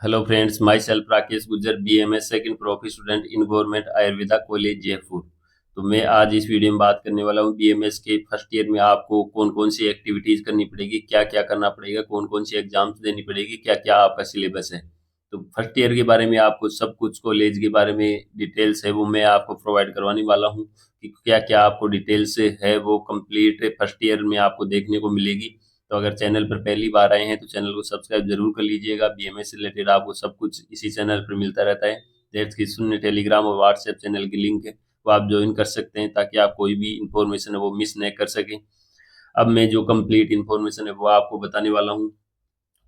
Hello friends, my self Rakesh Gujjar, BMS second prof student in government Ayurveda college Jaipur. तो मैं आज इस वीडियो में बात करने वाला हूँ बीएमएस के फर्स्ट ईयर में आपको कौन कौन सी एक्टिविटीज करनी पड़ेगी, क्या क्या करना पड़ेगा, कौन कौन सी एग्जाम्स देनी पड़ेगी, क्या क्या आपका सिलेबस है। तो फर्स्ट ईयर के बारे में आपको सब कुछ, कॉलेज के बारे में डिटेल्स है वो मैं आपको प्रोवाइड करवाने वाला हूँ कि क्या क्या आपको डिटेल्स है वो कंप्लीट फर्स्ट ईयर में आपको देखने को मिलेगी। तो अगर चैनल पर पहली बार आए हैं तो चैनल को सब्सक्राइब जरूर कर लीजिएगा। बीएमएस से रिलेटेड आपको सब कुछ इसी चैनल पर मिलता रहता है। डेट्स की शून्य टेलीग्राम और व्हाट्सएप चैनल की लिंक है, वो आप ज्वाइन कर सकते हैं ताकि आप कोई भी इंफॉर्मेशन है वो मिस नहीं कर सकें। अब मैं जो कंप्लीट इंफॉर्मेशन है वो आपको बताने वाला हूँ।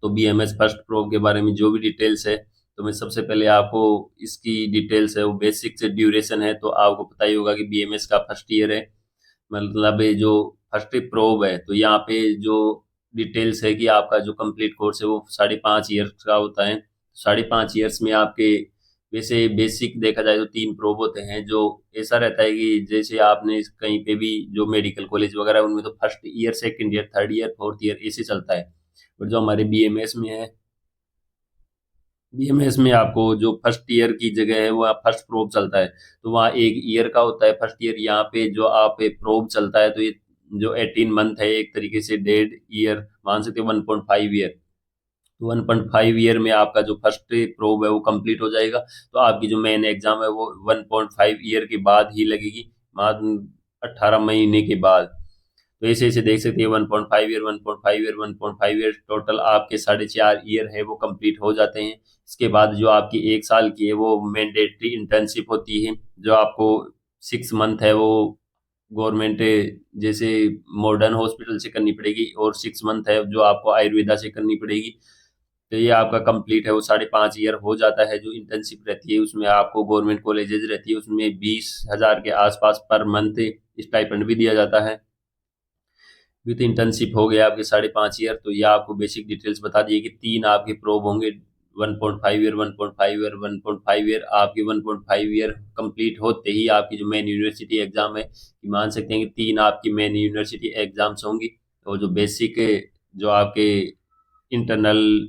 तो बीएमएस फर्स्ट प्रो के बारे में जो भी डिटेल्स है, तो मैं सबसे पहले आपको इसकी डिटेल्स है वो बेसिक से ड्यूरेशन है। तो आपको पता ही होगा कि बीएमएस का फर्स्ट ईयर है, मतलब ये जो फर्स्ट प्रोब है, तो यहाँ पे जो डिटेल्स है कि आपका जो कंप्लीट कोर्स है वो 5.5 ईयर्स का होता है। 5.5 ईयर्स में आपके वैसे बेसिक देखा जाए तो 3 प्रोब होते हैं। जो ऐसा रहता है कि जैसे आपने कहीं पे भी जो मेडिकल कॉलेज वगैरह है, उनमें तो first year, second year, third year, fourth year ऐसे चलता है। और जो हमारे बीएमएस में है, बीएमएस में आपको जो फर्स्ट ईयर की जगह है वो फर्स्ट प्रोब चलता है। तो वहाँ एक ईयर का होता है फर्स्ट ईयर। यहाँ पे जो आप प्रोब चलता है, तो ये जो 18 मंथ है, एक तरीके से 1.5 ईयर मान सकते हो, 1.5 ईयर। तो 1.5 ईयर में आपका जो फर्स्ट प्रोब है वो कंप्लीट हो जाएगा। तो आपकी जो मेन एग्जाम है वो 1.5 ईयर के बाद ही लगेगी, मान 18 महीने के बाद। तो ऐसे ऐसे देख सकते हैं, 1.5 ईयर, 1.5 ईयर, 1.5 ईयर, टोटल आपके 4.5 ईयर है वो कंप्लीट हो जाते हैं। इसके बाद जो आपकी 1 साल की है वो मैंडेटरी इंटर्नशिप होती है, जो आपको 6 मंथ है वो गवर्नमेंट जैसे मॉडर्न हॉस्पिटल से करनी पड़ेगी, और 6 मंथ है जो आपको आयुर्वेदा से करनी पड़ेगी। तो ये आपका कंप्लीट है वो 5.5 ईयर हो जाता है। जो इंटर्नशिप रहती है उसमें आपको गवर्नमेंट कॉलेजेस रहती है, उसमें 20,000 के आसपास पर मंथ स्टाइपेंड भी दिया जाता है। विथ इंटर्नशिप हो गया आपके 5.5 ईयर। तो ये आपको बेसिक डिटेल्स बता दिए कि 3 आपके प्रोब होंगे, 1.5 ईयर, 1.5 ईयर, 1.5 ईयर। आपके 1.5 ईयर कंप्लीट होते ही आपकी जो मेन यूनिवर्सिटी एग्जाम है, कि मान सकते हैं कि 3 आपकी मेन यूनिवर्सिटी एग्जाम्स होंगी। और जो बेसिक जो आपके इंटरनल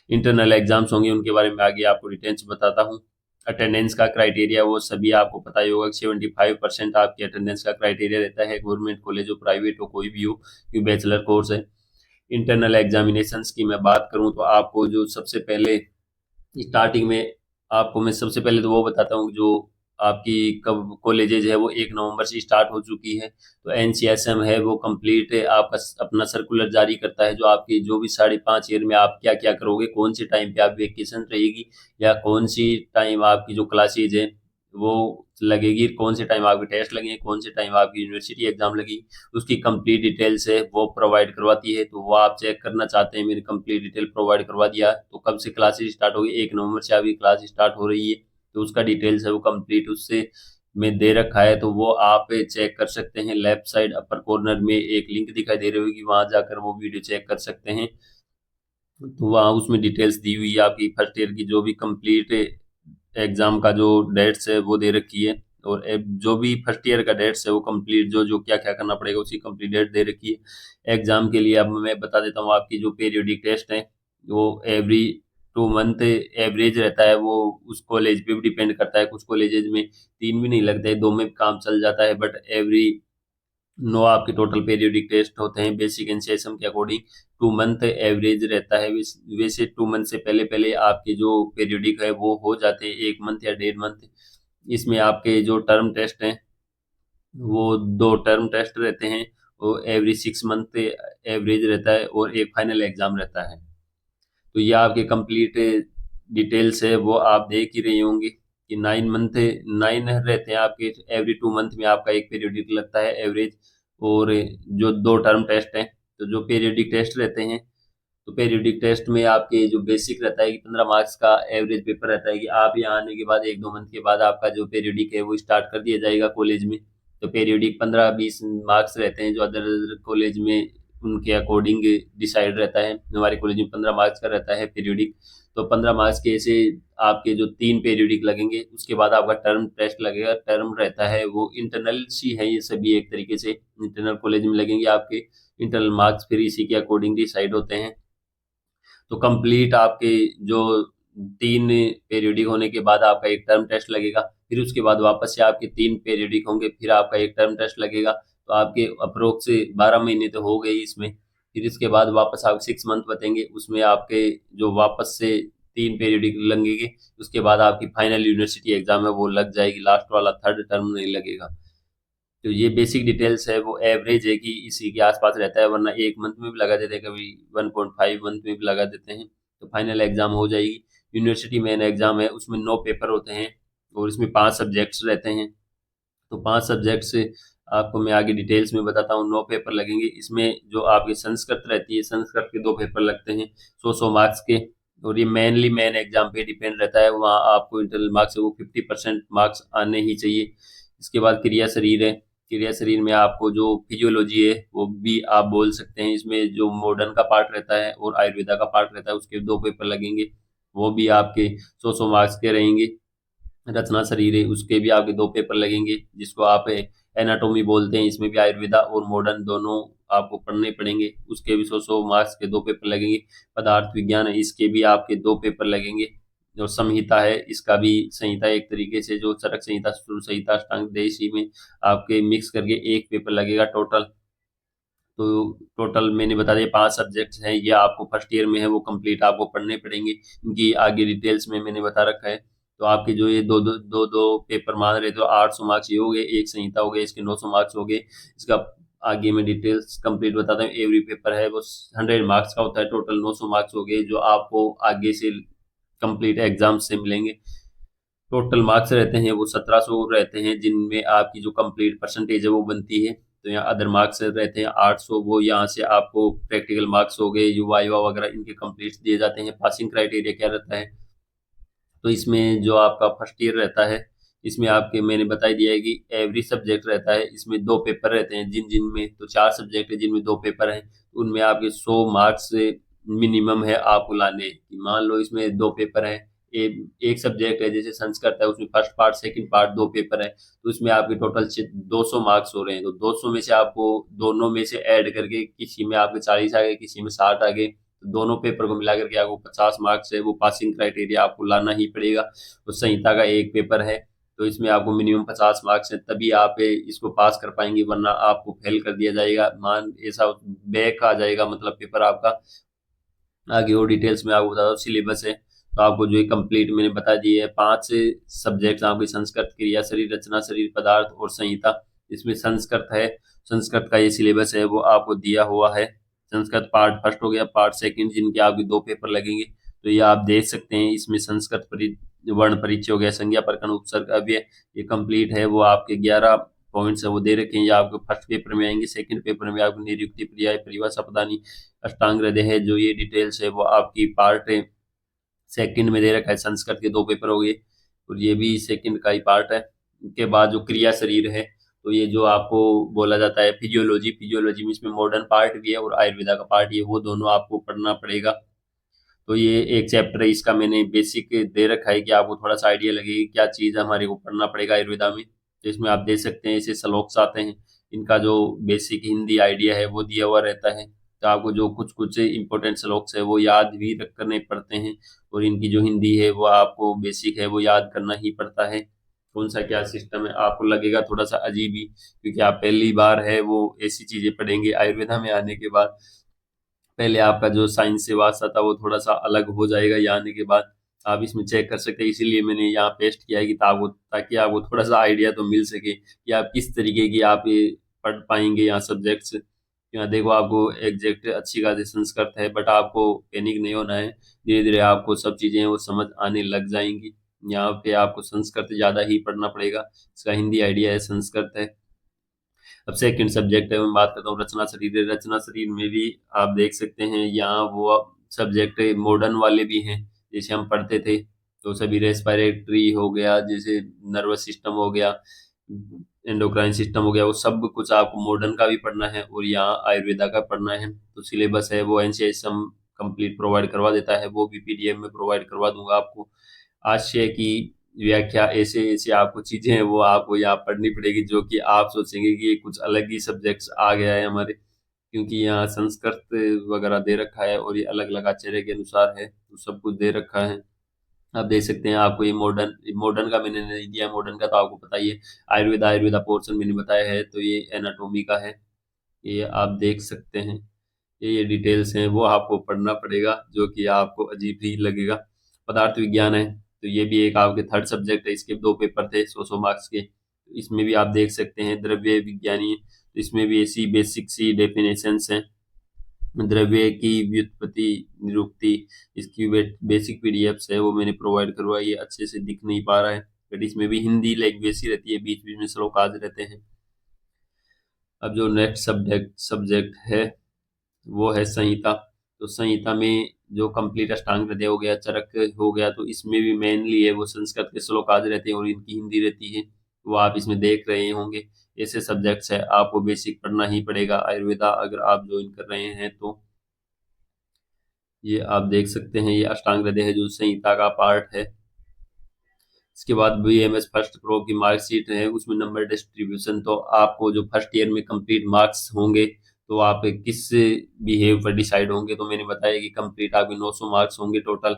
इंटरनल एग्जाम्स होंगे उनके बारे में आगे आपको डिटेल्स बताता हूँ। अटेंडेंस का क्राइटेरिया वो सभी आपको पता ही होगा कि 75% आपकी अटेंडेंस का क्राइटेरिया रहता है, गवर्नमेंट कॉलेज हो, प्राइवेट हो, कोई भी हो, क्योंकि बैचलर कोर्स है। इंटरनल एग्जामिनेशंस की मैं बात करूं तो आपको जो सबसे पहले स्टार्टिंग में, आपको मैं सबसे पहले तो वो बताता हूँ जो आपकी कब कॉलेजेज है वो 1 नवंबर से स्टार्ट हो चुकी है। तो एनसीएसएम है वो कंप्लीट आपका अपना सर्कुलर जारी करता है, जो आपकी जो भी 5.5 ईयर में आप क्या क्या करोगे, कौन से टाइम पे आप वेकेशन रहेगी, या कौन सी टाइम आपकी जो क्लासेज है वो लगेगी, कौन से टाइम आपके टेस्ट लगेंगे, कौन से टाइम आपकी यूनिवर्सिटी एग्जाम लगेगी, उसकी कंप्लीट डिटेल्स है वो प्रोवाइड करवाती है। तो वो आप चेक करना चाहते हैं, मेरी कंप्लीट डिटेल प्रोवाइड करवा दिया। तो कब से क्लासेस स्टार्ट होगी, 1 नवंबर से आपकी क्लास स्टार्ट हो रही है। तो उसका डिटेल्स है वो कंप्लीट उससे में दे रखा है, तो वो आप चेक कर सकते हैं। लेफ्ट साइड अपर कॉर्नर में एक लिंक दिखाई दे रही होगी, वहां जाकर वो वीडियो चेक कर सकते हैं। तो वहाँ उसमें डिटेल्स दी हुई है आपकी फर्स्ट ईयर की, जो भी कंप्लीट एग्जाम का जो डेट्स है वो दे रखी है। और जो भी फर्स्ट ईयर का डेट्स है वो कंप्लीट जो जो क्या क्या करना पड़ेगा उसकी कंप्लीट डेट दे रखी है एग्जाम के लिए। अब मैं बता देता हूँ, आपकी जो पीरियोडिक टेस्ट है वो एवरी 2 मंथ एवरेज रहता है। वो उस कॉलेज पे भी डिपेंड करता है, कुछ कॉलेजेज में 3 भी नहीं लगते, 2 में भी काम चल जाता है। बट एवरी 9 आपके टोटल पीरियोडिक टेस्ट होते हैं बेसिक एनसीएसएम के अकॉर्डिंग। 2 मंथ एवरेज रहता है। वैसे 2 मंथ से पहले पहले आपके जो पीरियोडिक है वो हो जाते हैं, 1 मंथ या 1.5 मंथ। इसमें आपके जो टर्म टेस्ट हैं वो 2 टर्म टेस्ट रहते हैं, वो एवरी 6 मंथ एवरेज रहता है, और एक फाइनल एग्जाम रहता है। तो ये आपके कंप्लीट डिटेल्स है वो आप देख ही रहे होंगे कि 9 रहते हैं आपके। एवरी 2 मंथ में आपका एक पीरियोडिक लगता है एवरेज। और जो 2 टर्म टेस्ट हैं, तो जो पीरियोडिक टेस्ट रहते हैं, तो पीरियोडिक टेस्ट में आपके जो बेसिक रहता है कि 15 मार्क्स का एवरेज पेपर रहता है, कि आप यहाँ आने के बाद 1-2 मंथ के बाद आपका जो पीरियोडिक है वो स्टार्ट कर दिया जाएगा कॉलेज में। तो पीरियोडिक 15-20 मार्क्स रहते हैं, जो अदर कॉलेज में उनके अकॉर्डिंग डिसाइड रहता है। हमारे कॉलेज में 15 मार्क्स का रहता है पीरियोडिक। तो 15 मार्क्स के ऐसे आपके जो 3 पीरियोडिक लगेंगे, उसके बाद आपका टर्म टेस्ट लगेगा। टर्म रहता है वो इंटरनल सी है, ये सभी एक तरीके से इंटरनल कॉलेज में लगेंगे आपके। इंटरनल मार्क्स फिर इसी के अकॉर्डिंग डिसाइड होते हैं। तो कंप्लीट आपके जो 3 पीरियोडिक होने के बाद आपका एक टर्म टेस्ट लगेगा, फिर उसके बाद वापस से आपके 3 पीरियोडिक होंगे, फिर आपका एक टर्म टेस्ट लगेगा। तो आपके अप्रोक्स 12 महीने तो हो गए इसमें। फिर इसके बाद वापस आप 6 मंथ बचेंगे, उसमें आपके जो वापस से 3 पीरियोडिक लगेंगे। उसके बाद आपकी फाइनल यूनिवर्सिटी एग्जाम है वो लग जाएगी, लास्ट वाला थर्ड टर्म नहीं लगेगा। तो ये बेसिक डिटेल्स है, वो एवरेज है कि इसी के आसपास रहता है, वरना एक मंथ में भी लगा देते हैं, कभी 1.5 मंथ में भी लगा देते हैं। तो फाइनल एग्जाम हो जाएगी। यूनिवर्सिटी मेन एग्जाम है, उसमें 9 पेपर होते हैं और इसमें 5 सब्जेक्ट्स रहते हैं। तो 5 सब्जेक्ट्स आपको मैं आगे डिटेल्स में बताता हूँ। 9 पेपर लगेंगे इसमें। जो आपकी संस्कृत रहती है, संस्कृत के 2 पेपर लगते हैं 100 मार्क्स के। और ये मेनली मेन एग्जाम पे डिपेंड रहता है, वहाँ आपको इंटरनल मार्क्स है वो 50% मार्क्स आने ही चाहिए। इसके बाद क्रिया शरीर है। क्रिया शरीर में आपको जो फिजियोलॉजी है वो भी आप बोल सकते हैं, इसमें जो मॉडर्न का पार्ट रहता है और आयुर्वेदा का पार्ट रहता है, उसके 2 पेपर लगेंगे। वो भी आपके 100 मार्क्स के रहेंगे। रचना शरीर है, उसके भी आपके 2 पेपर लगेंगे, जिसको आप एनाटॉमी बोलते हैं। इसमें भी आयुर्वेदा और मॉडर्न दोनों आपको पढ़ने पड़ेंगे, उसके भी 100 मार्क्स के 2 पेपर लगेंगे। पदार्थ विज्ञान है, इसके भी आपके 2 पेपर लगेंगे। जो संहिता है, इसका भी संहिता एक तरीके से जो चरक संहिता, सूत्र संहिता, अष्टांग देशी में आपके मिक्स करके एक पेपर लगेगा टोटल। तो टोटल मैंने बता दिया 5 सब्जेक्ट्स हैं, ये आपको फर्स्ट ईयर में है वो कंप्लीट आपको पढ़ने पड़ेंगे। इनकी आगे डिटेल्स में मैंने बता रखा है। तो आपके जो ये दो पेपर मान रहे, तो 800 मार्क्स ये हो गए, एक संहिता हो गया, इसके 900 मार्क्स हो गए। इसका आगे मैं डिटेल्स कंप्लीट बताता हूँ। एवरी पेपर है वो 100 मार्क्स का होता है, टोटल 900 मार्क्स हो गए जो आपको आगे से कंप्लीट एग्जाम से मिलेंगे। टोटल मार्क्स रहते हैं वो 1700 रहते हैं, जिनमें आपकी जो कंप्लीट परसेंटेज है वो बनती है। तो यहाँ अदर मार्क्स रहते हैं 800, वो यहाँ से आपको प्रैक्टिकल मार्क्स हो गए, युवा युवा वगैरह इनके कंप्लीट दिए जाते हैं। पासिंग क्राइटेरिया क्या रहता है, तो इसमें जो आपका फर्स्ट ईयर रहता है, इसमें आपके मैंने बता ही दिया है कि एवरी सब्जेक्ट रहता है, इसमें 2 पेपर रहते हैं। जिन जिन में तो 4 सब्जेक्ट है जिनमें 2 पेपर हैं, उनमें आपके 100 मार्क्स मिनिमम है आपको लाने की। मान लो इसमें 2 पेपर हैं, एक सब्जेक्ट है जैसे संस्कृत है, उसमें first part second part 2 paper है, तो उसमें आपके टोटल 200 मार्क्स हो रहे हैं। तो 200 में से आपको दोनों में से ऐड करके किसी में आपके 40 आ गए, किसी में 60 आ गए, तो दोनों पेपर को मिला करके आपको 50 मार्क्स है वो पासिंग क्राइटेरिया आपको लाना ही पड़ेगा। तो संहिता का एक पेपर है, तो इसमें आपको मिनिमम 50 मार्क्स है, तभी आप इसको पास कर पाएंगे, वरना आपको फेल कर दिया जाएगा। मान ऐसा बैक आ जाएगा मतलब पेपर आपका। आगे और डिटेल्स में आपको बता दूं सिलेबस है, तो आपको जो है कंप्लीट मैंने बता दिए है। 5 सब्जेक्ट आपके संस्कृत, क्रिया शरीर, रचना शरीर, पदार्थ और संहिता। इसमें संस्कृत है, संस्कृत का ये सिलेबस है वो आपको दिया हुआ है। संस्कृत पार्ट फर्स्ट हो गया, पार्ट सेकंड जिनके आपके 2 पेपर लगेंगे। तो ये आप देख सकते हैं, इसमें संस्कृत वर्ण परिचय हो गया, संज्ञा प्रकरण, उपसर्ग, अव्यय, ये कंप्लीट है। वो आपके 11 पॉइंट्स है वो दे रखे हैं, ये आपको फर्स्ट पेपर में आएंगे। सेकंड पेपर में आपको निरुक्ति, पर्याय, परिभाषा, पदानी, अष्टांग हृदय है, जो ये डिटेल्स है वो आपकी पार्ट सेकंड में दे रखा है। संस्कृत के 2 पेपर हो गए और ये भी सेकंड का ही पार्ट है। इसके बाद जो क्रिया शरीर है, तो ये जो आपको बोला जाता है फिजियोलॉजी, फिजियोलॉजी में इसमें मॉडर्न पार्ट भी है और आयुर्वेदा का पार्ट भी है, वो दोनों आपको पढ़ना पड़ेगा। तो ये एक चैप्टर है, इसका मैंने बेसिक दे रखा है कि आपको थोड़ा सा आइडिया लगे कि क्या चीज़ हमारे को पढ़ना पड़ेगा आयुर्वेदा में। तो इसमें आप देख सकते हैं ऐसे श्लोक्स आते हैं, इनका जो बेसिक हिंदी आइडिया है वो दिया हुआ रहता है। तो आपको जो कुछ कुछ इंपॉर्टेंट श्लोक्स है वो याद भी रख करने पड़ते हैं, और इनकी जो हिंदी है वो आपको बेसिक है वो याद करना ही पड़ता है। कौन सा क्या सिस्टम है, आपको लगेगा थोड़ा सा अजीब ही, क्योंकि आप पहली बार है वो ऐसी चीज़ें पढ़ेंगे आयुर्वेदा में आने के बाद। पहले आपका जो साइंस से वास्ता था वो थोड़ा सा अलग हो जाएगा यहाँ आने के बाद। आप इसमें चेक कर सकते हैं, इसीलिए मैंने यहाँ पेस्ट किया है कि ताकि आपको थोड़ा सा आइडिया तो मिल सके कि आप किस तरीके की आप ये पढ़ पाएंगे यहाँ सब्जेक्ट्स। यहाँ देखो आपको एग्जैक्ट अच्छी खासी संस्कृत है, बट आपको पैनिक नहीं होना है, धीरे धीरे आपको सब चीज़ें वो समझ आने लग जाएंगी। यहाँ पे आपको संस्कृत ज़्यादा ही पढ़ना पड़ेगा, इसका हिंदी आइडिया है, संस्कृत है। अब सेकंड सब्जेक्ट है, मैं बात करता हूँ रचना शरीर। रचना शरीर में भी आप देख सकते हैं यहाँ वो सब्जेक्ट मॉडर्न वाले भी हैं, जैसे हम पढ़ते थे। तो सभी रेस्पिरेटरी हो गया, जैसे नर्वस सिस्टम हो गया, एंडोक्राइन सिस्टम हो गया, वो सब कुछ आपको मॉडर्न का भी पढ़ना है और यहाँ आयुर्वेदा का पढ़ना है। तो सिलेबस है वो एनसीएसएम कंप्लीट प्रोवाइड करवा देता है, वो भी पीडीएफ में प्रोवाइड करवा दूंगा आपको। आशय की व्याख्या, ऐसे ऐसे आपको चीजें हैं वो आपको यहाँ पढ़नी पड़ेगी, जो कि आप सोचेंगे कि ये कुछ अलग ही सब्जेक्ट्स आ गया है हमारे। क्योंकि यहाँ संस्कृत वगैरह दे रखा है और ये अलग अलग आचार्य के अनुसार है, तो सब कुछ दे रखा है। आप देख सकते हैं, आपको ये मॉडर्न मॉडर्न का मैंने नहीं दिया, मॉडर्न का तो आपको पता ही है। आयुर्वेदा पोर्शन मैंने बताया है, तो ये एनाटॉमी का है, ये आप देख सकते हैं। ये डिटेल्स हैं, वो आपको पढ़ना पड़ेगा, जो कि आपको अजीब ही लगेगा। पदार्थ विज्ञान है, तो ये भी एक आपके थर्ड सब्जेक्ट है, इसके 2 पेपर थे 100 मार्क्स के। इसमें भी आप देख सकते हैं द्रव्य विज्ञानी, तो इसमें भी ऐसी बेसिक सी डेफिनेशंस हैं। द्रव्य की व्युत्पत्ति, निरुक्ति, इसकी बेसिक पीडीएफ्स है, वो मैंने प्रोवाइड करवाई है। अच्छे से दिख नहीं पा रहा है, बट इसमें भी हिंदी लैंग्वेज ही रहती है, बीच बीच में श्लोक आज रहते हैं। अब जो नेक्स्ट सब्जेक्ट है वो है संहिता। तो संहिता में जो कंप्लीट अष्टांग हृदय हो गया, चरक हो गया, तो इसमें भी मेनली है वो संस्कृत के श्लोक आज रहते हैं और इनकी हिंदी रहती है, वो आप इसमें देख रहे होंगे। ऐसे सब्जेक्ट्स है, आपको बेसिक पढ़ना ही पड़ेगा आयुर्वेदा अगर आप ज्वाइन कर रहे हैं तो। ये आप देख सकते हैं, ये अष्टांग हृदय है जो संहिता का पार्ट है। इसके बाद बीएमएस फर्स्ट प्रो की मार्कशीट है, उसमें नंबर डिस्ट्रीब्यूशन, तो आपको जो फर्स्ट ईयर में कंप्लीट मार्क्स होंगे तो आप किस बिहेव पर डिसाइड होंगे। तो मैंने बताया कि कंप्लीट आपके 900 मार्क्स होंगे टोटल,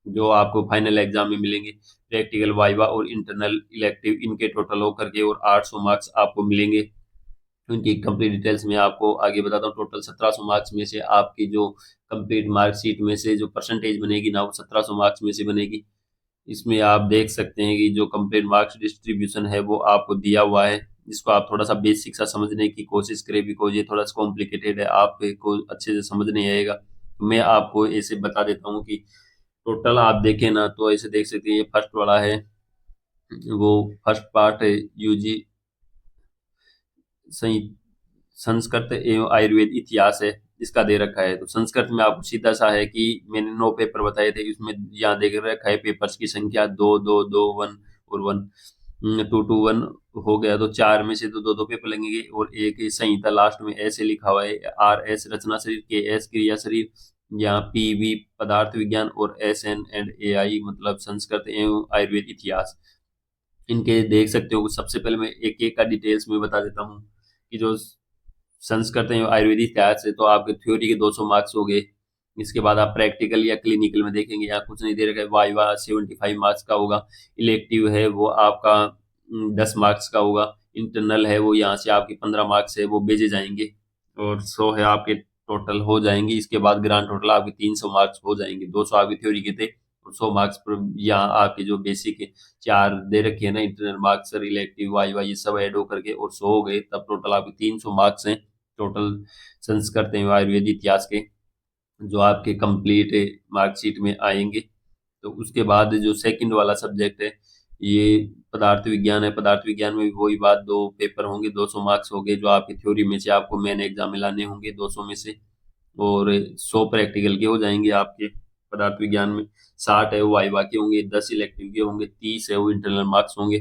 जो आपको फाइनल एग्जाम में मिलेंगे। प्रैक्टिकल, वाइवा और इंटरनल इलेक्टिव इनके टोटल होकर के और 800 मार्क्स आपको मिलेंगे। उनकी कंप्लीट डिटेल्स में आपको आगे बताता हूँ। टोटल 1700 मार्क्स में से आपकी जो कंप्लीट मार्कशीट में से जो परसेंटेज बनेगी ना, वो 1700 मार्क्स में से बनेगी। इसमें आप देख सकते हैं कि जो कंप्लीट मार्क्स डिस्ट्रीब्यूशन है वो आपको दिया हुआ है, जिसको आप थोड़ा सा बेसिक सा समझने की कोशिश करें, बिकॉज ये थोड़ा सा कॉम्प्लिकेटेड है, आपको अच्छे से समझ नहीं आएगा। तो मैं आपको ऐसे बता देता हूँ कि टोटल आप देखें ना, तो ऐसे देख सकते हैं, ये फर्स्ट वाला है, वो फर्स्ट पार्ट है यूजी संस्कृत एवं आयुर्वेद इतिहास है, इसका दे रखा है। तो संस्कृत में आपको सीधा सा है कि मैंने 9 पेपर बताए थे, उसमें यहाँ देख रखा है पेपर्स की संख्या 2 2 2 1 और 1 2 2 1 हो गया, तो 4 में से तो 2 2 पेपर लगेंगे और एक संहिता लास्ट में ऐसे लिखा हुआ है, आर एस रचना शरीर, के एस क्रिया शरीर, यहाँ पी वी पदार्थ विज्ञान और एस एन एंड ए आई मतलब संस्कृत एवं आयुर्वेद इतिहास। इनके देख सकते हो, सबसे पहले मैं एक एक का डिटेल्स में बता देता हूँ कि जो संस्कृत है आयुर्वेदिक इतिहास है, तो आपके थ्योरी के 200 मार्क्स हो गए। इसके बाद आप प्रैक्टिकल या क्लिनिकल में देखेंगे, यहाँ कुछ नहीं दे रखा है। वाइवा 75 मार्क्स का होगा। इलेक्टिव है वो आपका 10 मार्क्स का होगा। इंटरनल है वो यहाँ से आपके 15 मार्क्स है वो भेजे जाएंगे और 100 है आपके टोटल हो जाएंगे। इसके बाद ग्रांड टोटल आपके 300 मार्क्स हो जाएंगे। 200 आपकी थ्योरी के थे और 100 मार्क्स पर यहाँ आपके जो बेसिक है 4 दे रखे है ना, इंटरनल मार्क्स, रिलेटिव, वाइवा, ये सब ऐड होकर के और 100 हो गए, तब टोटल आपके 300 मार्क्स हैं टोटल संस्कृत एवं आयुर्वेद इतिहास के, जो आपके कंप्लीट मार्कशीट में आएंगे। तो उसके बाद जो सेकंड वाला सब्जेक्ट है ये पदार्थ विज्ञान है। पदार्थ विज्ञान में भी वही बात, 2 पेपर होंगे, 200 मार्क्स हो गए, जो आपकी थ्योरी में से आपको मेन एग्जाम में लाने होंगे 200 में से, और 100 प्रैक्टिकल के हो जाएंगे आपके पदार्थ विज्ञान में। 60 है वो वाइवा के होंगे, 10 इलेक्टिव के होंगे, 30 है वो इंटरनल मार्क्स होंगे,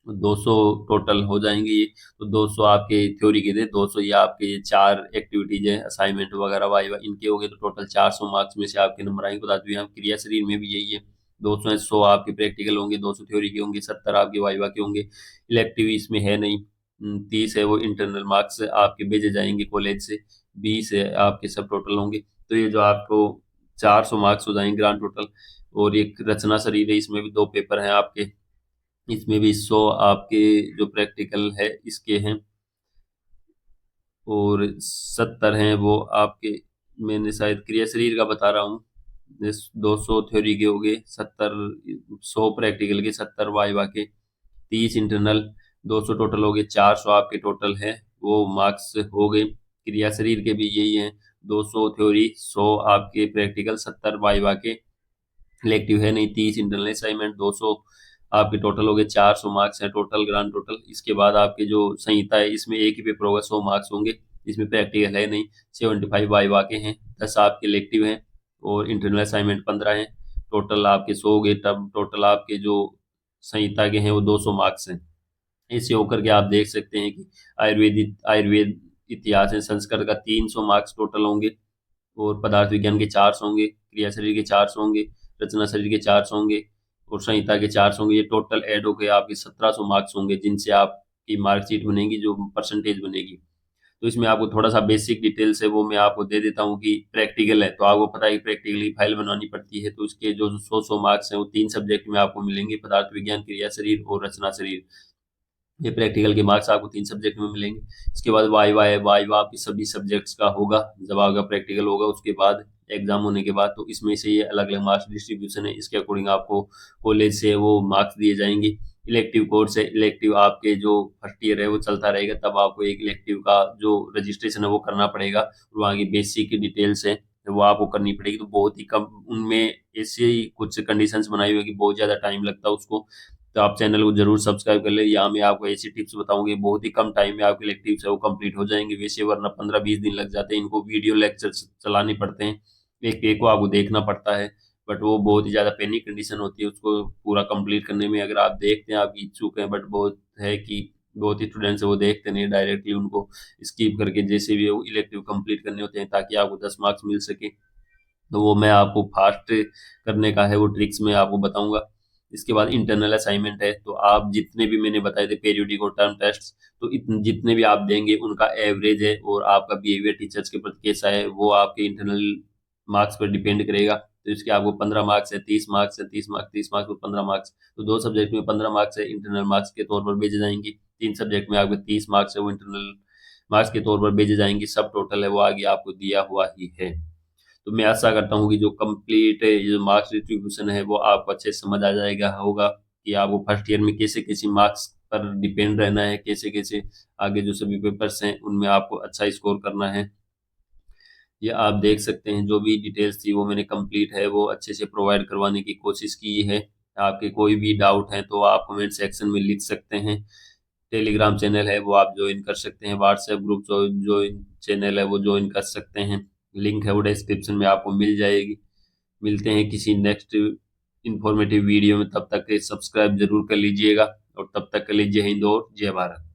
200 टोटल हो जाएंगे ये। तो 200 आपके थ्योरी के थे, 200 ये आपके 4 एक्टिविटीज है, असाइनमेंट वगैरह वाइवा, इनके हो गए, तो टोटल 400 मार्क्स में से आपके नंबर आएंगे। बता दें, क्रिया शरीर में भी यही है, 200 है, 100 आपके प्रैक्टिकल होंगे, 200 थ्योरी के होंगे, 70 आपके वाइवा के होंगे। इलेक्टिव इसमें है नहीं। 30 है वो इंटरनल मार्क्स आपके भेजे जाएंगे कॉलेज से। 20 है आपके सब टोटल होंगे। तो ये जो आपको 400 मार्क्स हो जाएंगे ग्रांड टोटल। और एक रचना शरीर है, इसमें भी 2 पेपर हैं आपके, इसमें भी 100 आपके जो प्रैक्टिकल है इसके हैं और 70 हैं वो आपके, मैंने शायद क्रिया शरीर का बता रहा हूँ। 200 थ्योरी के हो गए, 70 100 प्रैक्टिकल के, 70 वाइवा के, 30 इंटरनल, 200 टोटल हो गए, 400 आपके टोटल है वो मार्क्स हो गए। क्रिया शरीर के भी यही है, 200 थ्योरी, 100 आपके प्रैक्टिकल, 70 वाइवा के, इलेक्टिव है नहीं, 30 इंटरनल असाइनमेंट, 200 आपके टोटल हो गए, 400 मार्क्स है टोटल ग्रांड टोटल। इसके बाद आपके जो संहिता है इसमें एक ही पेपर होगा, 100 मार्क्स होंगे, इसमें प्रैक्टिकल है नहीं। 75 वाइवा के हैं, 10 आपके इलेक्टिव हैं और इंटरनल असाइनमेंट 15 हैं। टोटल आपके 100 हो गए, तब टोटल आपके जो संहिता के हैं वो 200 मार्क्स हैं। ऐसे होकर के आप देख सकते हैं कि आयुर्वेद इतिहास है संस्कृत का 300 मार्क्स टोटल होंगे और पदार्थ विज्ञान के 400 होंगे, क्रिया शरीर के 400 होंगे, रचना शरीर के 400 होंगे और संहिता के 400 होंगे। ये टोटल ऐड होकर आपके 1700 मार्क्स होंगे, जिनसे आपकी मार्कशीट बनेगी, जो परसेंटेज बनेगी। तो इसमें आपको थोड़ा-सा बेसिक डिटेल्स है वो मैं आपको दे देता हूँ कि प्रैक्टिकल है, तो आपको पता है कि प्रैक्टिकल की फाइल बनानी पड़ती है, तो उसके जो 100-100 मार्क्स हैं वो 3 सब्जेक्ट में आपको मिलेंगे, पदार्थ विज्ञान, क्रिया शरीर और रचना शरीर। ये प्रैक्टिकल के मार्क्स आपको 3 सब्जेक्ट में मिलेंगे। इसके बाद वाइवा है, वाइवा आपके सभी सब्जेक्ट्स का होगा, जब आपका प्रैक्टिकल होगा उसके बाद एग्ज़ाम होने के बाद, तो इसमें से ये अलग-अलग मार्क्स डिस्ट्रीब्यूशन है, इसके अकॉर्डिंग आपको कॉलेज से वो मार्क्स दिए जाएँगे। इलेक्टिव कोर्स है, इलेक्टिव आपके जो फर्स्ट ईयर है वो चलता रहेगा, तब आपको एक इलेक्टिव का जो रजिस्ट्रेशन है वो करना पड़ेगा, और वहाँ की बेसिक डिटेल्स है, वो आपको करनी पड़ेगी। तो बहुत ही कम उनमें ऐसे ही कुछ कंडीशंस बनाई हुई है कि बहुत ज़्यादा टाइम लगता है उसको, तो आप चैनल को जरूर सब्सक्राइब कर ले। यहाँ मैं आपको ऐसी टिप्स बताऊंगी, बहुत ही कम टाइम में आपके इलेक्टिव्स है वो कंप्लीट हो जाएंगे, वैसे वरना 15-20 दिन लग जाते हैं, इनको वीडियो लेक्चर चलाने पड़ते हैं, एक एक को आपको देखना पड़ता है, बट वो बहुत ही ज़्यादा पेनिक कंडीशन होती है उसको पूरा कंप्लीट करने में। अगर आप देखते हैं, आप इच्छुक हैं, बट बहुत है कि बहुत ही स्टूडेंट्स है वो देखते नहीं, डायरेक्टली उनको स्किप करके जैसे भी वो इलेक्टिव कंप्लीट करने होते हैं ताकि आपको 10 मार्क्स मिल सके, तो वो मैं आपको फास्ट करने का है वो ट्रिक्स मैं आपको बताऊंगा। इसके बाद इंटरनल असाइनमेंट है, तो आप जितने भी मैंने बताए थे पीरियोडिक और टर्म टेस्ट, तो जितने भी आप देंगे उनका एवरेज है, और आपका बिहेवियर टीचर्स के प्रति कैसा है वो आपके इंटरनल मार्क्स पर डिपेंड करेगा। तो इसके आपको 15 मार्क्स है, 30 मार्क्स है, 30 मार्क्स, 30 मार्क्स और 15 मार्क्स, तो 2 सब्जेक्ट में 15 मार्क्स है इंटरनल मार्क्स के तौर पर भेजे जाएंगे, 3 सब्जेक्ट में आपके 30 मार्क्स है वो इंटरनल मार्क्स के तौर पर भेजे जाएंगे, सब टोटल है वो आगे आपको दिया हुआ ही है। तो मैं आशा करता हूँ कि जो कंप्लीट जो मार्क्स डिस्ट्रीब्यूशन है वो आपको अच्छे से समझ आ जाएगा होगा, कि आपको फर्स्ट ईयर में कैसे कैसे मार्क्स पर डिपेंड रहना है, कैसे कैसे आगे जो सभी पेपर्स हैं उनमें आपको अच्छा स्कोर करना है। ये आप देख सकते हैं, जो भी डिटेल्स थी वो मैंने कंप्लीट है वो अच्छे से प्रोवाइड करवाने की कोशिश की है। आपके कोई भी डाउट है तो आप कमेंट सेक्शन में लिख सकते हैं। टेलीग्राम चैनल है वो आप ज्वाइन कर सकते हैं, व्हाट्सएप ग्रुप जो ज्वाइन चैनल है वो ज्वाइन कर सकते हैं, लिंक है वो डिस्क्रिप्शन में आपको मिल जाएगी। मिलते हैं किसी नेक्स्ट इंफॉर्मेटिव वीडियो में, तब तक सब्सक्राइब जरूर कर लीजिएगा, और तक के लिए जय हिंद और जय भारत।